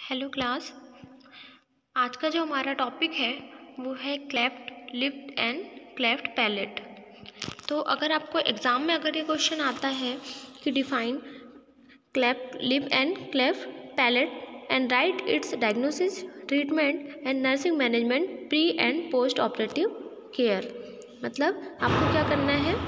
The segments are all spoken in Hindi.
Hello class. आज का जो हमारा टॉपिक है वो है cleft lip and cleft palate. तो अगर आपको एग्ज़ाम में अगर ये क्वेश्चन आता है कि define cleft lip and cleft palate and right it's diagnosis, treatment and nursing management pre and post operative care, मतलब आपको क्या करना है।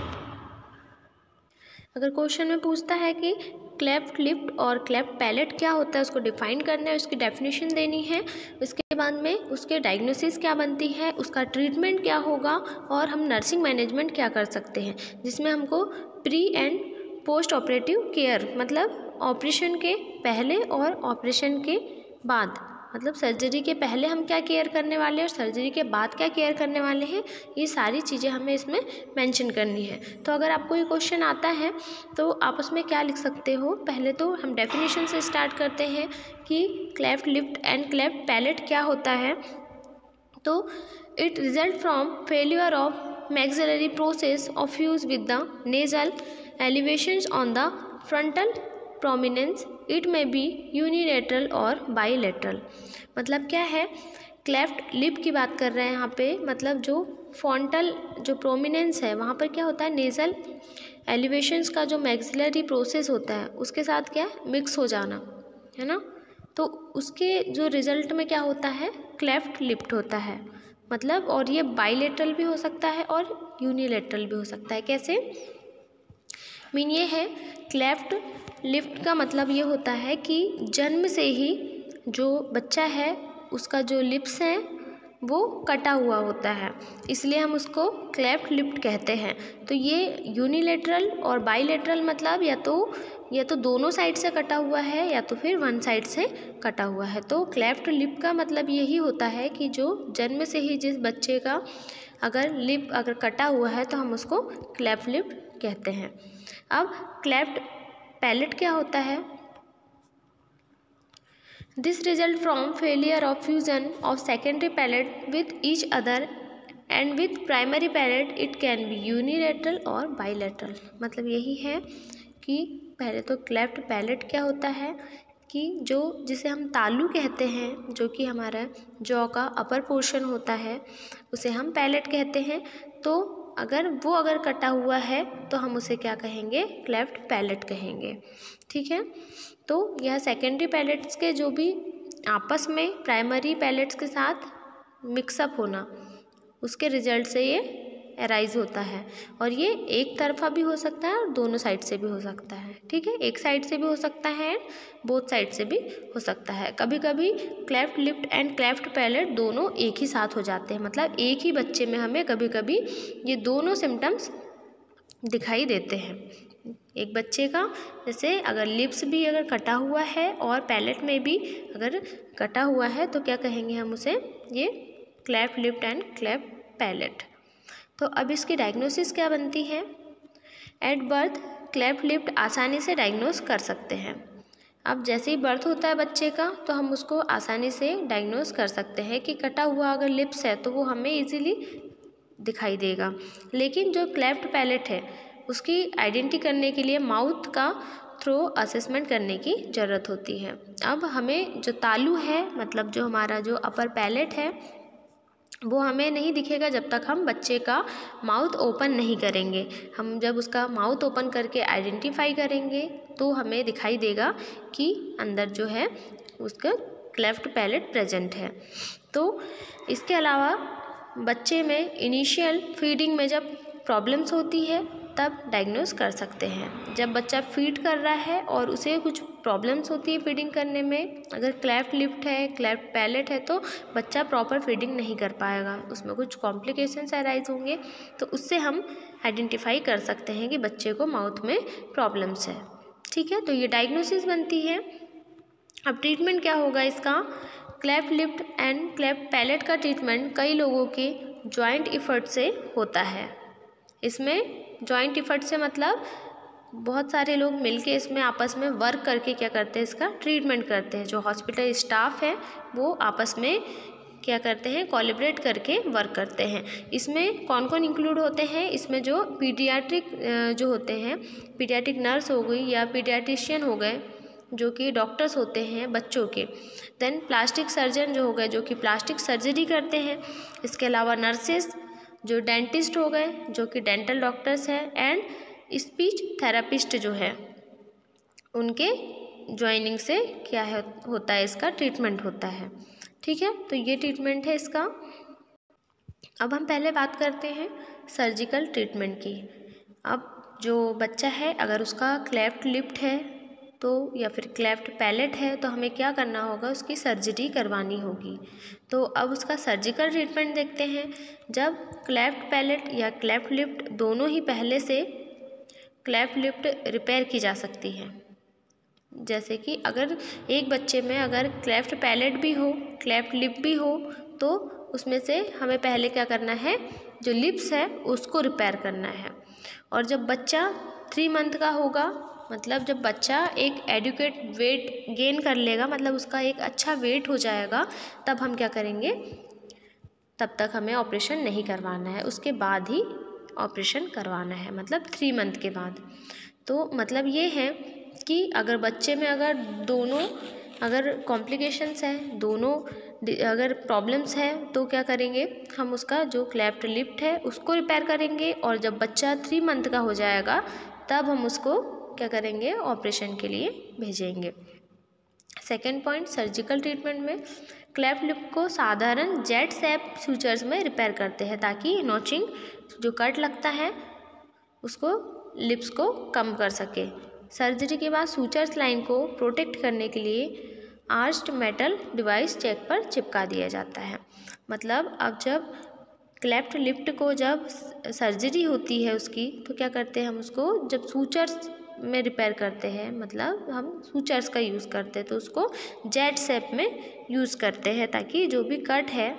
अगर क्वेश्चन में पूछता है कि क्लेफ्ट लिप और क्लेफ्ट पैलेट क्या होता है, उसको डिफाइन करना है, उसकी डेफिनेशन देनी है, उसके बाद में उसके डायग्नोसिस क्या बनती है, उसका ट्रीटमेंट क्या होगा और हम नर्सिंग मैनेजमेंट क्या कर सकते हैं, जिसमें हमको pre and post operative care मतलब ऑपरेशन के पहले और ऑपरेशन के बाद, मतलब सर्जरी के पहले हम क्या केयर करने वाले हैं और सर्जरी के बाद क्या केयर करने वाले हैं, ये सारी चीज़ें हमें इसमें मेंशन करनी है। तो अगर आपको ये क्वेश्चन आता है तो आप उसमें क्या लिख सकते हो। पहले तो हम डेफिनेशन से स्टार्ट करते हैं कि cleft lip and cleft palate क्या होता है। तो it result from failure of maxillary process of fuse with the nasal elevations on the frontal prominence, it में बी यूनिलेटरल और बाईलेटरल। मतलब क्या है, क्लेफ्ट लिप की बात कर रहे हैं यहाँ पे, मतलब जो फ्रंटल जो प्रोमिनेंस है वहाँ पर क्या होता है, नेजल एलिवेशंस का जो मैक्सिलरी प्रोसेस होता है उसके साथ क्या मिक्स हो जाना है ना, तो उसके जो रिजल्ट में क्या होता है, क्लेफ्ट लिप होता है। मतलब और ये बाईलेटरल भी हो सकता है और यूनिलेटरल भी हो सकता है। कैसे मीन ये है, क्लेफ्ट लिफ्ट का मतलब ये होता है कि जन्म से ही जो बच्चा है उसका जो लिप्स हैं वो कटा हुआ होता है, इसलिए हम उसको क्लेफ्ट लिप्ट कहते हैं। तो ये यूनिलेटरल और बाईलेटरल मतलब या तो दोनों साइड से कटा हुआ है या तो फिर वन साइड से कटा हुआ है। तो क्लेफ्ट लिप का मतलब यही होता है कि जो जन्म से ही जिस बच्चे का अगर लिप अगर कटा हुआ है तो हम उसको क्लेफ्ट लिप कहते हैं। अब क्लेफ्ट पैलेट क्या होता है। This result from failure of fusion of secondary palate with each other and with primary palate, it can be unilateral और बाईलेटरल। मतलब यही है कि पहले तो क्लेफ्ट पैलेट क्या होता है कि जो जिसे हम तालू कहते हैं, जो कि हमारा जॉ का अपर पोर्शन होता है उसे हम पैलेट कहते हैं। तो अगर कटा हुआ है तो हम उसे क्या कहेंगे, क्लेफ्ट पैलेट कहेंगे। ठीक है, तो यह सेकेंडरी पैलेट्स के जो भी आपस में प्राइमरी पैलेट्स के साथ मिक्सअप होना, उसके रिजल्ट से ये अराइज होता है। और ये एक तरफा भी हो सकता है और दोनों साइड से भी हो सकता है। ठीक है, एक साइड से भी हो सकता है, बोथ साइड से भी हो सकता है। कभी कभी cleft lip and cleft palate दोनों एक ही साथ हो जाते हैं, मतलब एक ही बच्चे में हमें कभी कभी ये दोनों सिम्टम्स दिखाई देते हैं। एक बच्चे का जैसे अगर लिप्स भी अगर कटा हुआ है और पैलेट में भी अगर कटा हुआ है तो क्या कहेंगे हम उसे, ये cleft lip and cleft palate. तो अब इसकी डायग्नोसिस क्या बनती है। एट बर्थ क्लेफ्ट लिप आसानी से डायग्नोस कर सकते हैं। अब जैसे ही बर्थ होता है बच्चे का तो हम उसको आसानी से डायग्नोस कर सकते हैं कि कटा हुआ अगर लिप्स है तो वो हमें इजीली दिखाई देगा। लेकिन जो क्लेफ्ट पैलेट है उसकी आइडेंटिटी करने के लिए माउथ का थ्रो असेसमेंट करने की ज़रूरत होती है। अब हमें जो तालू है, मतलब जो हमारा जो अपर पैलेट है, वो हमें नहीं दिखेगा जब तक हम बच्चे का माउथ ओपन नहीं करेंगे। हम जब उसका माउथ ओपन करके आइडेंटिफाई करेंगे तो हमें दिखाई देगा कि अंदर जो है उसका क्लेफ्ट पैलेट प्रेजेंट है। तो इसके अलावा बच्चे में इनिशियल फीडिंग में जब प्रॉब्लम्स होती है तब डायग्नोस कर सकते हैं। जब बच्चा फीड कर रहा है और उसे कुछ प्रॉब्लम्स होती है फीडिंग करने में, अगर क्लेफ्ट लिप है, क्लेफ्ट पैलेट है, तो बच्चा प्रॉपर फीडिंग नहीं कर पाएगा, उसमें कुछ कॉम्प्लिकेशंस अराइज होंगे, तो उससे हम आइडेंटिफाई कर सकते हैं कि बच्चे को माउथ में प्रॉब्लम्स है। ठीक है, तो ये डायग्नोसिस बनती है। अब ट्रीटमेंट क्या होगा इसका। Cleft lip and cleft palate का ट्रीटमेंट कई लोगों के जॉइंट एफर्ट से होता है। इसमें जॉइंट एफर्ट से मतलब बहुत सारे लोग मिलके इसमें आपस में वर्क करके क्या करते हैं, इसका ट्रीटमेंट करते हैं। जो हॉस्पिटल स्टाफ है वो आपस में क्या करते हैं, कोलैबोरेट करके वर्क करते हैं। इसमें कौन कौन इंक्लूड होते हैं, इसमें जो पीडियाट्रिक जो होते हैं, पीडियाट्रिक नर्स हो गई या पीडियाट्रिशियन हो गए, जो कि डॉक्टर्स होते हैं बच्चों के। देन प्लास्टिक सर्जन जो हो गए, जो कि प्लास्टिक सर्जरी करते हैं। इसके अलावा नर्सेस, जो डेंटिस्ट हो गए, जो कि डेंटल डॉक्टर्स हैं। एंड स्पीच थेरापिस्ट जो है, उनके ज्वाइनिंग से क्या है होता है, इसका ट्रीटमेंट होता है। ठीक है, तो ये ट्रीटमेंट है इसका। अब हम पहले बात करते हैं सर्जिकल ट्रीटमेंट की। अब जो बच्चा है, अगर उसका क्लेफ्ट लिप है तो, या फिर क्लेफ्ट पैलेट है, तो हमें क्या करना होगा, उसकी सर्जरी करवानी होगी। तो अब उसका सर्जिकल ट्रीटमेंट देखते हैं। जब क्लेफ्ट पैलेट या क्लेफ्ट लिप दोनों ही पहले से क्लेफ्ट लिप रिपेयर की जा सकती है। जैसे कि अगर एक बच्चे में अगर क्लेफ्ट पैलेट भी हो, क्लेफ्ट लिप भी हो, तो उसमें से हमें पहले क्या करना है, जो लिप्स है उसको रिपेयर करना है। और जब बच्चा 3 मंथ का होगा, मतलब जब बच्चा एक एडुकेट वेट गेन कर लेगा, मतलब उसका एक अच्छा वेट हो जाएगा, तब हम क्या करेंगे, तब तक हमें ऑपरेशन नहीं करवाना है, उसके बाद ही ऑपरेशन करवाना है, मतलब 3 मंथ के बाद। तो मतलब ये है कि अगर बच्चे में अगर कॉम्प्लिकेशंस हैं, दोनों अगर प्रॉब्लम्स हैं, तो क्या करेंगे, हम उसका जो क्लेफ्ट लिप है उसको रिपेयर करेंगे। और जब बच्चा 3 मंथ का हो जाएगा, तब हम उसको क्या करेंगे, ऑपरेशन के लिए भेजेंगे। सेकेंड पॉइंट, सर्जिकल ट्रीटमेंट में क्लेफ्ट लिप को साधारण जेट शेप सूचर्स में रिपेयर करते हैं, ताकि नॉचिंग जो कट लगता है उसको लिप्स को कम कर सके। सर्जरी के बाद सूचर्स लाइन को प्रोटेक्ट करने के लिए आर्च्ड मेटल डिवाइस चेक पर चिपका दिया जाता है। मतलब अब जब क्लेफ्ट लिप को जब सर्जरी होती है उसकी, तो क्या करते हैं हम उसको, जब सूचर्स में रिपेयर करते हैं, मतलब हम सूचर्स का यूज़ करते हैं, तो उसको जेट शेप में यूज़ करते हैं, ताकि जो भी कट है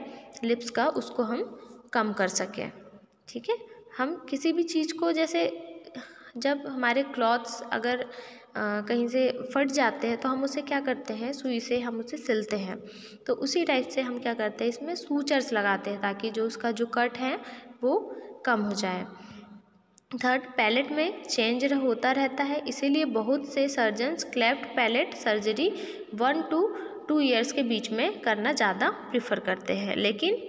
लिप्स का उसको हम कम कर सकें। ठीक है, हम किसी भी चीज़ को, जैसे जब हमारे क्लॉथ्स अगर कहीं से फट जाते हैं, तो हम उसे क्या करते हैं, सुई से हम उसे सिलते हैं। तो उसी टाइप से हम क्या करते हैं, इसमें सूचर्स लगाते हैं, ताकि जो उसका जो कट है वो कम हो जाए। थर्ड, पैलेट में चेंज होता रहता है, इसीलिए बहुत से surgeons cleft palate surgery 1 to 2 years के बीच में करना ज़्यादा प्रीफर करते हैं। लेकिन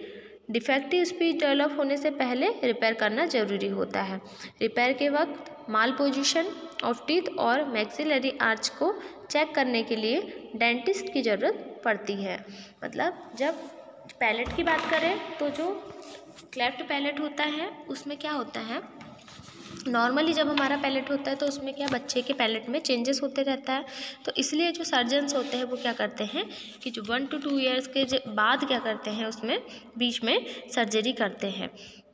डिफेक्टिव स्पीच डेवलप होने से पहले रिपेयर करना ज़रूरी होता है। रिपेयर के वक्त माल पोजीशन ऑफ टीथ और मैक्सिलरी आर्च को चेक करने के लिए डेंटिस्ट की ज़रूरत पड़ती है। मतलब जब पैलेट की बात करें, तो जो क्लेफ्ट पैलेट होता है उसमें क्या होता है, नॉर्मली जब हमारा पैलेट होता है तो उसमें क्या, बच्चे के पैलेट में चेंजेस होते रहता है। तो इसलिए जो सर्जन्स होते हैं वो क्या करते हैं कि जो 1 to 2 ईयर्स के बाद क्या करते हैं, उसमें बीच में सर्जरी करते हैं।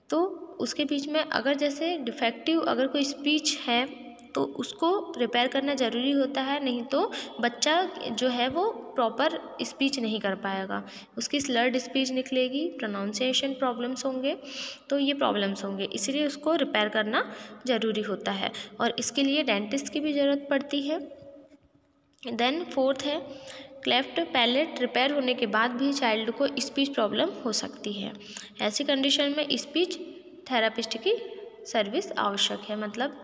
तो उसके बीच में अगर जैसे डिफेक्टिव अगर कोई स्पीच है, तो उसको रिपेयर करना ज़रूरी होता है, नहीं तो बच्चा जो है वो प्रॉपर स्पीच नहीं कर पाएगा, उसकी स्लर्ड स्पीच निकलेगी, प्रोनाउंसिएशन प्रॉब्लम्स होंगे, तो ये प्रॉब्लम्स होंगे, इसलिए उसको रिपेयर करना ज़रूरी होता है। और इसके लिए डेंटिस्ट की भी ज़रूरत पड़ती है। देन फोर्थ है, क्लेफ्ट पैलेट रिपेयर होने के बाद भी चाइल्ड को स्पीच प्रॉब्लम हो सकती है। ऐसी कंडीशन में स्पीच थेरापिस्ट की सर्विस आवश्यक है। मतलब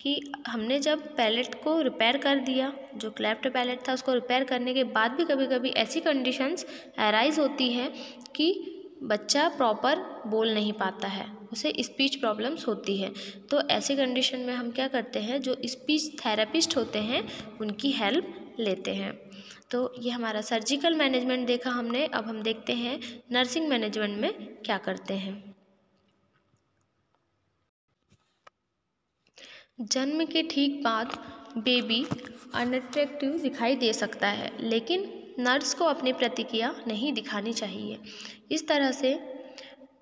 कि हमने जब पैलेट को रिपेयर कर दिया, जो क्लेफ्ट पैलेट था उसको रिपेयर करने के बाद भी कभी कभी ऐसी कंडीशंस अराइज होती हैं कि बच्चा प्रॉपर बोल नहीं पाता है, उसे स्पीच प्रॉब्लम्स होती है। तो ऐसी कंडीशन में हम क्या करते हैं, जो स्पीच थेरेपिस्ट होते हैं उनकी हेल्प लेते हैं। तो ये हमारा सर्जिकल मैनेजमेंट देखा हमने। अब हम देखते हैं नर्सिंग मैनेजमेंट में क्या करते हैं। जन्म के ठीक बाद बेबी अनअट्रैक्टिव दिखाई दे सकता है, लेकिन नर्स को अपनी प्रतिक्रिया नहीं दिखानी चाहिए। इस तरह से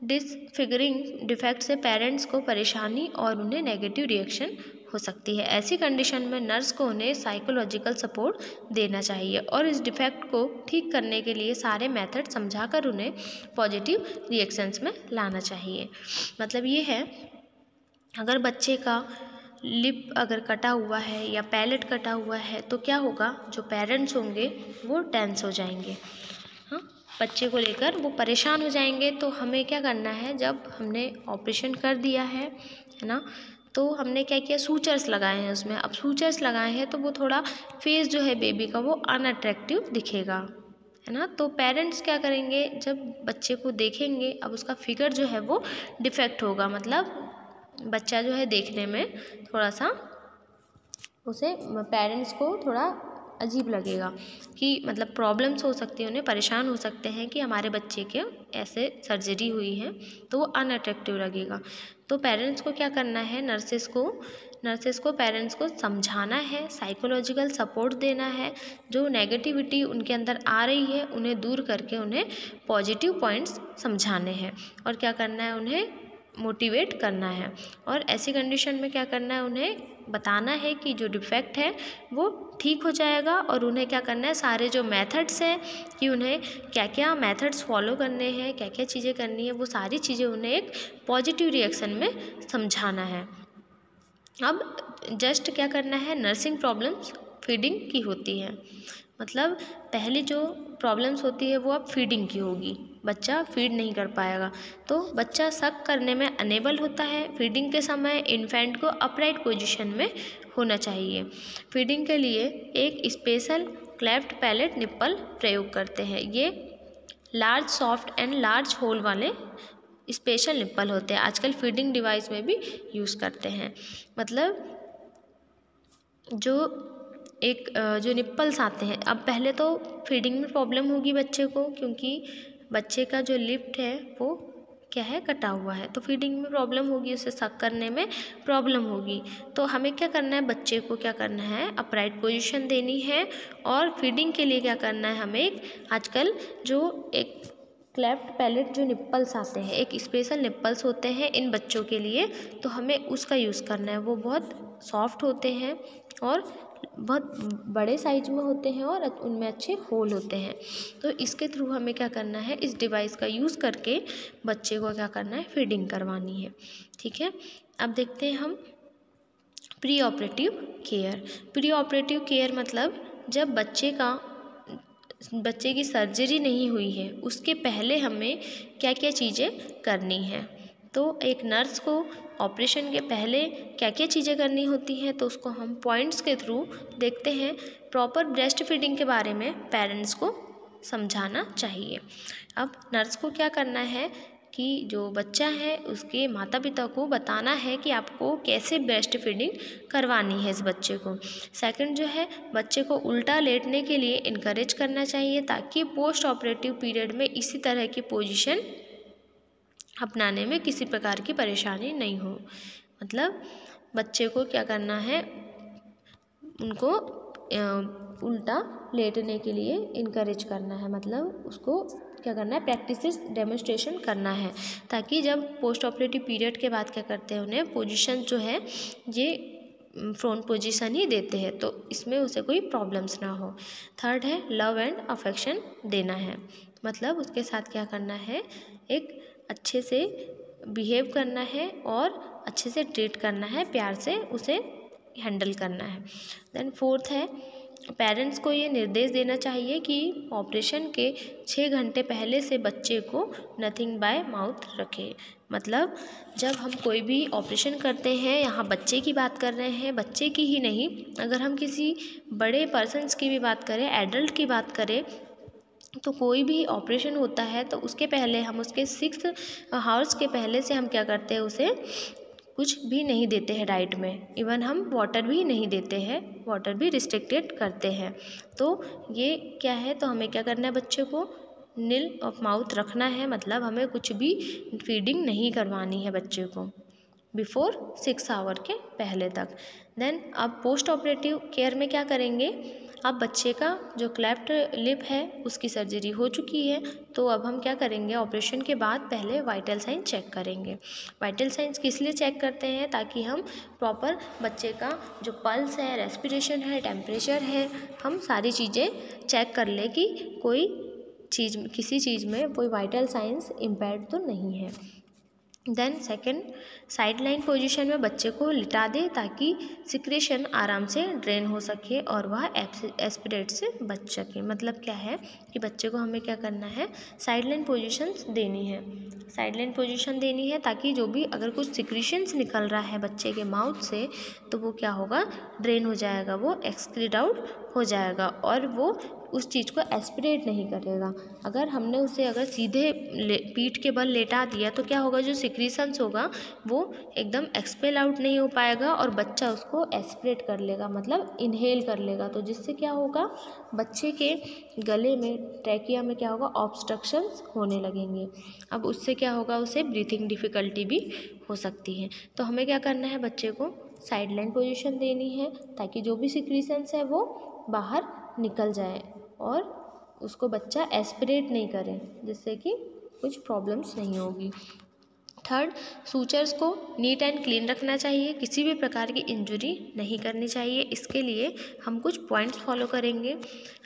डिसफिगरिंग डिफेक्ट से पेरेंट्स को परेशानी और उन्हें नेगेटिव रिएक्शन हो सकती है। ऐसी कंडीशन में नर्स को उन्हें साइकोलॉजिकल सपोर्ट देना चाहिए और इस डिफेक्ट को ठीक करने के लिए सारे मेथड समझाकर उन्हें पॉजिटिव रिएक्शंस में लाना चाहिए। मतलब ये है, अगर बच्चे का लिप अगर कटा हुआ है या पैलेट कटा हुआ है, तो क्या होगा, जो पेरेंट्स होंगे वो टेंस हो जाएंगे, हाँ, बच्चे को लेकर वो परेशान हो जाएंगे। तो हमें क्या करना है, जब हमने ऑपरेशन कर दिया है ना, तो हमने क्या किया, सूचर्स लगाए हैं उसमें। अब सूचर्स लगाए हैं तो वो थोड़ा फेस जो है बेबी का वो अनअट्रैक्टिव दिखेगा, है ना। तो पेरेंट्स क्या करेंगे, जब बच्चे को देखेंगे, अब उसका फिगर जो है वो डिफेक्ट होगा, मतलब बच्चा जो है देखने में थोड़ा सा उसे पेरेंट्स को थोड़ा अजीब लगेगा कि मतलब प्रॉब्लम्स हो सकती है, उन्हें परेशान हो सकते हैं कि हमारे बच्चे के ऐसे सर्जरी हुई है, तो वो अनअट्रैक्टिव लगेगा। तो पेरेंट्स को क्या करना है, नर्सेस को पेरेंट्स को समझाना है, साइकोलॉजिकल सपोर्ट देना है, जो नेगेटिविटी उनके अंदर आ रही है उन्हें दूर करके उन्हें पॉजिटिव पॉइंट्स समझाने हैं, और क्या करना है, उन्हें मोटिवेट करना है। और ऐसी कंडीशन में क्या करना है, उन्हें बताना है कि जो डिफेक्ट है वो ठीक हो जाएगा, और उन्हें क्या करना है, सारे जो मेथड्स हैं कि उन्हें क्या क्या मेथड्स फॉलो करने हैं, क्या क्या चीज़ें करनी है, वो सारी चीज़ें उन्हें एक पॉजिटिव रिएक्शन में समझाना है। अब जस्ट क्या करना है, नर्सिंग प्रॉब्लम्स फीडिंग की होती है, मतलब पहली जो प्रॉब्लम्स होती है वो अब फीडिंग की होगी, बच्चा फीड नहीं कर पाएगा, तो बच्चा सक करने में अनेबल होता है। फीडिंग के समय इन्फेंट को अपराइट पोजीशन में होना चाहिए। फीडिंग के लिए एक स्पेशल क्लेफ्ट पैलेट निप्पल प्रयोग करते हैं। ये large soft and large whole वाले स्पेशल निप्पल होते हैं, आजकल फीडिंग डिवाइस में भी यूज़ करते हैं। मतलब जो जो निप्पल्स आते हैं, अब पहले तो फीडिंग में प्रॉब्लम होगी बच्चे को, क्योंकि बच्चे का जो लिप है वो क्या है, कटा हुआ है, तो फीडिंग में प्रॉब्लम होगी, उसे सक करने में प्रॉब्लम होगी। तो हमें क्या करना है, बच्चे को क्या करना है, अपराइट पोजीशन देनी है, और फीडिंग के लिए क्या करना है, हमें आजकल जो एक क्लेफ्ट पैलेट जो निप्पल्स आते हैं, एक स्पेशल निप्पल्स होते हैं इन बच्चों के लिए, तो हमें उसका यूज़ करना है। वो बहुत सॉफ्ट होते हैं और बहुत बड़े साइज में होते हैं और उनमें अच्छे होल होते हैं। तो इसके थ्रू हमें क्या करना है, इस डिवाइस का यूज़ करके बच्चे को क्या करना है, फीडिंग करवानी है। ठीक है, अब देखते हैं हम pre operative care. Pre operative care मतलब जब बच्चे की सर्जरी नहीं हुई है उसके पहले हमें क्या क्या चीज़ें करनी है। तो एक नर्स को ऑपरेशन के पहले क्या क्या चीज़ें करनी होती हैं, तो उसको हम पॉइंट्स के थ्रू देखते हैं। प्रॉपर ब्रेस्ट फीडिंग के बारे में पेरेंट्स को समझाना चाहिए। अब नर्स को क्या करना है कि जो बच्चा है उसके माता पिता को बताना है कि आपको कैसे ब्रेस्ट फीडिंग करवानी है इस बच्चे को। सेकंड जो है, बच्चे को उल्टा लेटने के लिए इनकरेज करना चाहिए, ताकि पोस्ट ऑपरेटिव पीरियड में इसी तरह की पोजीशन अपनाने में किसी प्रकार की परेशानी नहीं हो। मतलब बच्चे को क्या करना है, उनको उल्टा लेटने के लिए इनकरेज करना है, मतलब उसको क्या करना है, प्रैक्टिसेस डेमोन्स्ट्रेशन करना है, ताकि जब पोस्ट ऑपरेटिव पीरियड के बाद क्या करते हैं, उन्हें पोजीशन जो है ये फ्रंट पोजीशन ही देते हैं, तो इसमें उसे कोई प्रॉब्लम्स ना हो। थर्ड है, लव एंड अफेक्शन देना है, मतलब उसके साथ क्या करना है, एक अच्छे से बिहेव करना है और अच्छे से ट्रीट करना है, प्यार से उसे हैंडल करना है। देन फोर्थ है, पेरेंट्स को ये निर्देश देना चाहिए कि ऑपरेशन के 6 घंटे पहले से बच्चे को नथिंग बाय माउथ रखें। मतलब जब हम कोई भी ऑपरेशन करते हैं, यहाँ बच्चे की बात कर रहे हैं, बच्चे की ही नहीं, अगर हम किसी बड़े पर्सन्स की भी बात करें, एडल्ट की बात करें, तो कोई भी ऑपरेशन होता है तो उसके पहले हम उसके 6 आवर्स के पहले से हम क्या करते हैं, उसे कुछ भी नहीं देते हैं डाइट में, इवन हम वाटर भी नहीं देते हैं, वाटर भी रिस्ट्रिक्टेड करते हैं। तो ये क्या है, तो हमें क्या करना है, बच्चे को नील ऑफ माउथ रखना है, मतलब हमें कुछ भी फीडिंग नहीं करवानी है बच्चे को बिफोर 6 आवर के पहले तक। देन अब पोस्ट ऑपरेटिव केयर में क्या करेंगे, अब बच्चे का जो क्लेफ्ट लिप है उसकी सर्जरी हो चुकी है, तो अब हम क्या करेंगे, ऑपरेशन के बाद पहले वाइटल साइन चेक करेंगे। वाइटल साइंस किस लिए चेक करते हैं, ताकि हम प्रॉपर बच्चे का जो पल्स है, रेस्पिरेशन है, टेम्परेचर है, हम सारी चीज़ें चेक कर ले कि कोई चीज़, किसी चीज़ में कोई वाइटल साइंस इम्पेयर्ड तो नहीं है। Then second, sideline position में बच्चे को लिटा दें ताकि सिक्रेशन आराम से ड्रेन हो सके और वह एस्पिरेट से बच सके। मतलब क्या है कि बच्चे को हमें क्या करना है, साइड लाइन पोजिशन देनी है, साइड लाइन पोजिशन देनी है ताकि जो भी अगर कुछ सिक्रेशंस निकल रहा है बच्चे के माउथ से तो वो क्या होगा, ड्रेन हो जाएगा, वो एक्सक्रीट आउट हो जाएगा और वो उस चीज़ को एस्पिरेट नहीं करेगा। अगर हमने उसे अगर सीधे पीठ के बल लेटा दिया तो क्या होगा, जो सिक्रीशंस होगा वो एकदम एक्सपेल आउट नहीं हो पाएगा और बच्चा उसको एस्पिरेट कर लेगा, मतलब इनहेल कर लेगा। तो जिससे क्या होगा, बच्चे के गले में, ट्रैकिया में क्या होगा, ऑब्स्ट्रक्शंस होने लगेंगे। अब उससे क्या होगा, उसे ब्रीथिंग डिफ़िकल्टी भी हो सकती है। तो हमें क्या करना है, बच्चे को साइड लाइन पोजिशन देनी है ताकि जो भी सिक्रीशंस है वो बाहर निकल जाए और उसको बच्चा एस्पिरेट नहीं करे, जिससे कि कुछ प्रॉब्लम्स नहीं होगी। थर्ड, सूचर्स को नीट एंड क्लीन रखना चाहिए, किसी भी प्रकार की इंजरी नहीं करनी चाहिए। इसके लिए हम कुछ पॉइंट्स फॉलो करेंगे।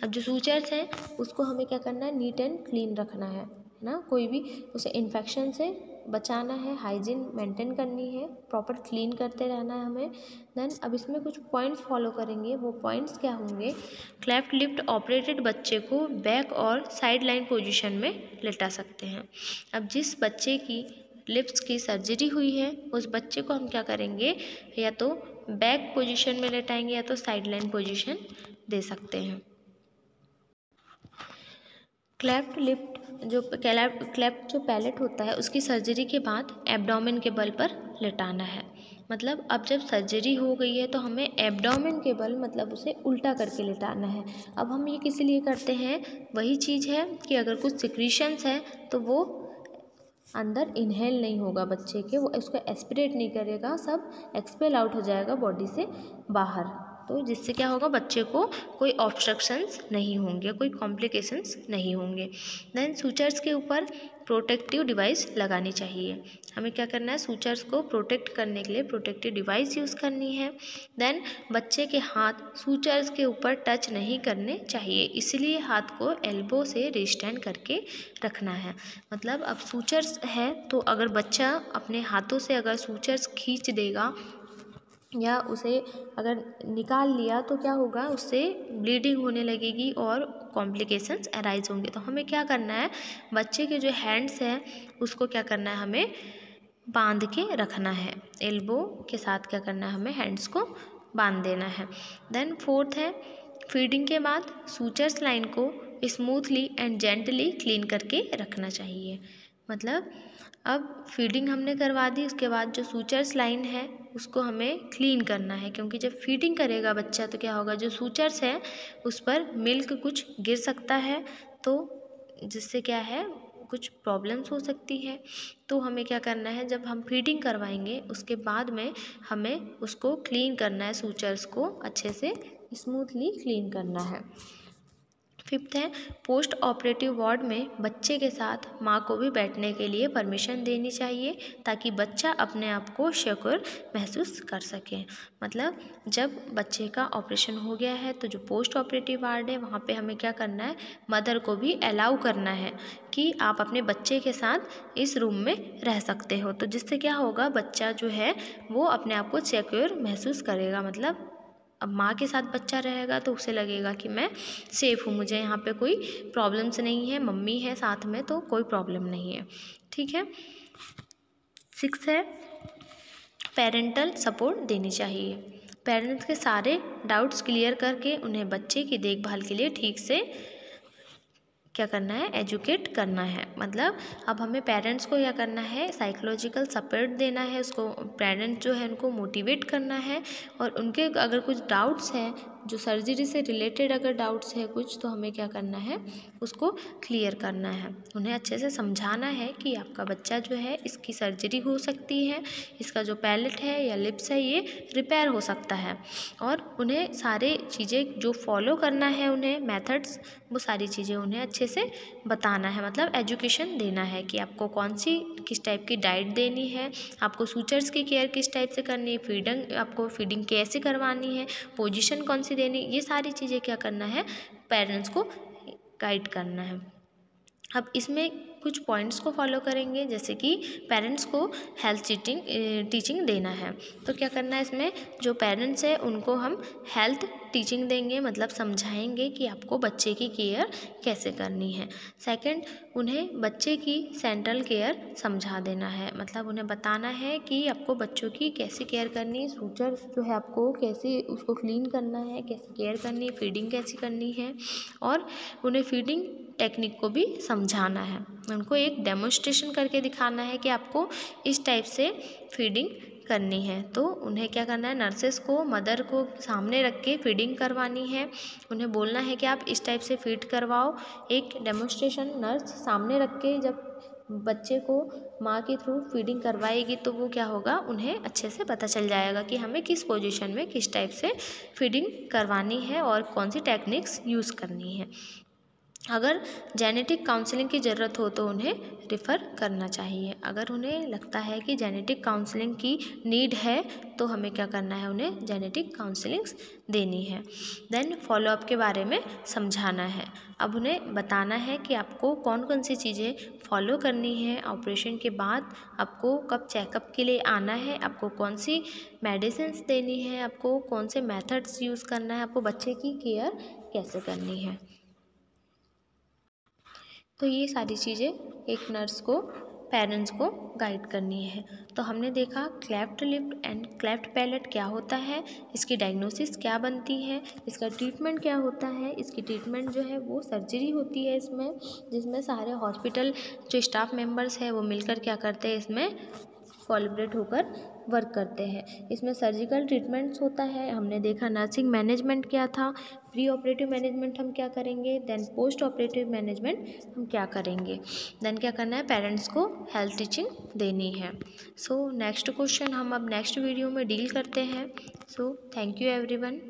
अब जो सूचर्स हैं उसको हमें क्या करना है, नीट एंड क्लीन रखना है ना, कोई भी उसे इन्फेक्शन से बचाना है, हाइजीन मेंटेन करनी है, प्रॉपर क्लीन करते रहना है हमें। देन अब इसमें कुछ पॉइंट्स फॉलो करेंगे। वो पॉइंट्स क्या होंगे, क्लेफ्ट लिप्ड ऑपरेटेड बच्चे को बैक और साइड लाइन पोजिशन में लेटा सकते हैं। अब जिस बच्चे की लिप्स की सर्जरी हुई है उस बच्चे को हम क्या करेंगे, या तो बैक पोजीशन में लेटाएंगे या तो साइड लाइन पोजीशन दे सकते हैं। क्लेफ्ट लिप क्लेफ्ट जो पैलेट होता है उसकी सर्जरी के बाद एब्डोमेन के बल पर लेटाना है। मतलब अब जब सर्जरी हो गई है तो हमें एब्डोमेन के बल, मतलब उसे उल्टा करके लेटाना है। अब हम ये किस लिए करते हैं, वही चीज़ है कि अगर कुछ सिक्रीशंस है तो वो अंदर इनहेल नहीं होगा बच्चे के, वो इसको एस्पिरेट नहीं करेगा, सब एक्सपेल आउट हो जाएगा बॉडी से बाहर। तो जिससे क्या होगा, बच्चे को कोई ऑब्स्ट्रक्शंस नहीं होंगे, कोई कॉम्प्लिकेशंस नहीं होंगे। देन सूचर्स के ऊपर प्रोटेक्टिव डिवाइस लगानी चाहिए। हमें क्या करना है, सूचर्स को प्रोटेक्ट करने के लिए प्रोटेक्टिव डिवाइस यूज़ करनी है। देन बच्चे के हाथ सूचर्स के ऊपर टच नहीं करने चाहिए, इसलिए हाथ को एल्बो से रिस्टैंड करके रखना है। मतलब अब सूचर्स है तो अगर बच्चा अपने हाथों से अगर सूचर्स खींच देगा या उसे अगर निकाल लिया तो क्या होगा, उससे ब्लीडिंग होने लगेगी और कॉम्प्लिकेशंस अराइज होंगे। तो हमें क्या करना है, बच्चे के जो हैंड्स हैं उसको क्या करना है, हमें बांध के रखना है, एल्बो के साथ क्या करना है, हमें हैंड्स को बांध देना है। देन फोर्थ है, फीडिंग के बाद सूचर्स लाइन को स्मूथली एंड जेंटली क्लीन करके रखना चाहिए। मतलब अब फीडिंग हमने करवा दी, उसके बाद जो सूचर्स लाइन है उसको हमें क्लीन करना है, क्योंकि जब फीडिंग करेगा बच्चा तो क्या होगा, जो सूचर्स है उस पर मिल्क कुछ गिर सकता है, तो जिससे क्या है, कुछ प्रॉब्लम्स हो सकती है। तो हमें क्या करना है, जब हम फीडिंग करवाएंगे उसके बाद में हमें उसको क्लीन करना है, सूचर्स को अच्छे से स्मूथली क्लीन करना है। फिफ्थ है, पोस्ट ऑपरेटिव वार्ड में बच्चे के साथ माँ को भी बैठने के लिए परमिशन देनी चाहिए ताकि बच्चा अपने आप को सिक्योर महसूस कर सके। मतलब जब बच्चे का ऑपरेशन हो गया है तो जो पोस्ट ऑपरेटिव वार्ड है वहाँ पे हमें क्या करना है, मदर को भी अलाउ करना है कि आप अपने बच्चे के साथ इस रूम में रह सकते हो। तो जिससे क्या होगा, बच्चा जो है वो अपने आप को सिक्योर महसूस करेगा। मतलब अब माँ के साथ बच्चा रहेगा तो उसे लगेगा कि मैं सेफ़ हूँ, मुझे यहाँ पे कोई प्रॉब्लम्स नहीं है, मम्मी है साथ में तो कोई प्रॉब्लम नहीं है। ठीक है। सिक्स है, पेरेंटल सपोर्ट देनी चाहिए। पेरेंट्स के सारे डाउट्स क्लियर करके उन्हें बच्चे की देखभाल के लिए ठीक से क्या करना है, एजुकेट करना है। मतलब अब हमें पेरेंट्स को क्या करना है, साइकोलॉजिकल सपोर्ट देना है, उसको पेरेंट्स जो है उनको मोटिवेट करना है और उनके अगर कुछ डाउट्स हैं, जो सर्जरी से रिलेटेड अगर डाउट्स है कुछ, तो हमें क्या करना है, उसको क्लियर करना है। उन्हें अच्छे से समझाना है कि आपका बच्चा जो है इसकी सर्जरी हो सकती है, इसका जो पैलेट है या लिप्स है ये रिपेयर हो सकता है, और उन्हें सारे चीज़ें जो फॉलो करना है, उन्हें मेथड्स, वो सारी चीज़ें उन्हें अच्छे से बताना है। मतलब एजुकेशन देना है कि आपको कौन सी किस टाइप की डाइट देनी है, आपको सूचर्स की केयर किस टाइप से करनी है, आपको फीडिंग कैसे करवानी है, पोजीशन कौन सी देनी, ये सारी चीज़ें क्या करना है, पेरेंट्स को गाइड करना है। अब इसमें कुछ पॉइंट्स को फॉलो करेंगे, जैसे कि पेरेंट्स को हेल्थ टीचिंग देना है। तो क्या करना है, इसमें जो पेरेंट्स हैं उनको हम हेल्थ टीचिंग देंगे, मतलब समझाएंगे कि आपको बच्चे की केयर कैसे करनी है। सेकंड, उन्हें बच्चे की सेंट्रल केयर समझा देना है, मतलब उन्हें बताना है कि आपको बच्चों की कैसे केयर करनी है, सूचर जो है आपको कैसे उसको क्लीन करना है, कैसे केयर करनी है, फीडिंग कैसी करनी है, और उन्हें फीडिंग टेक्निक को भी समझाना है। उनको एक डेमोन्स्ट्रेशन करके दिखाना है कि आपको इस टाइप से फीडिंग करनी है। तो उन्हें क्या करना है, नर्सेस को मदर को सामने रख के फीडिंग करवानी है। उन्हें बोलना है कि आप इस टाइप से फीड करवाओ। एक डेमोन्स्ट्रेशन नर्स सामने रख के जब बच्चे को माँ के थ्रू फीडिंग करवाएगी तो वो क्या होगा, उन्हें अच्छे से पता चल जाएगा कि हमें किस पोजीशन में किस टाइप से फीडिंग करवानी है और कौन सी टेक्निक्स यूज़ करनी है। अगर जेनेटिक काउंसलिंग की ज़रूरत हो तो उन्हें रिफ़र करना चाहिए। अगर उन्हें लगता है कि जेनेटिक काउंसलिंग की नीड है तो हमें क्या करना है, उन्हें जेनेटिक काउंसलिंग्स देनी है। देन फॉलोअप के बारे में समझाना है। अब उन्हें बताना है कि आपको कौन कौन सी चीज़ें फॉलो करनी है, ऑपरेशन के बाद आपको कब चेकअप के लिए आना है, आपको कौन सी मेडिसिन्स देनी है, आपको कौन से मेथड्स यूज़ करना है, आपको बच्चे की केयर कैसे करनी है। तो ये सारी चीज़ें एक नर्स को पेरेंट्स को गाइड करनी है। तो हमने देखा cleft lip and cleft palate क्या होता है, इसकी डायग्नोसिस क्या बनती है, इसका ट्रीटमेंट क्या होता है। इसकी ट्रीटमेंट जो है वो सर्जरी होती है इसमें, जिसमें सारे हॉस्पिटल जो स्टाफ मेंबर्स हैं वो मिलकर क्या करते हैं, इसमें कोलैबोरेट होकर वर्क करते हैं। इसमें सर्जिकल ट्रीटमेंट्स होता है। हमने देखा नर्सिंग मैनेजमेंट क्या था, प्री ऑपरेटिव मैनेजमेंट हम क्या करेंगे, देन पोस्ट ऑपरेटिव मैनेजमेंट हम क्या करेंगे, देन क्या करना है, पेरेंट्स को हेल्थ टीचिंग देनी है। सो नेक्स्ट क्वेश्चन हम अब नेक्स्ट वीडियो में डील करते हैं। So thank you everyone.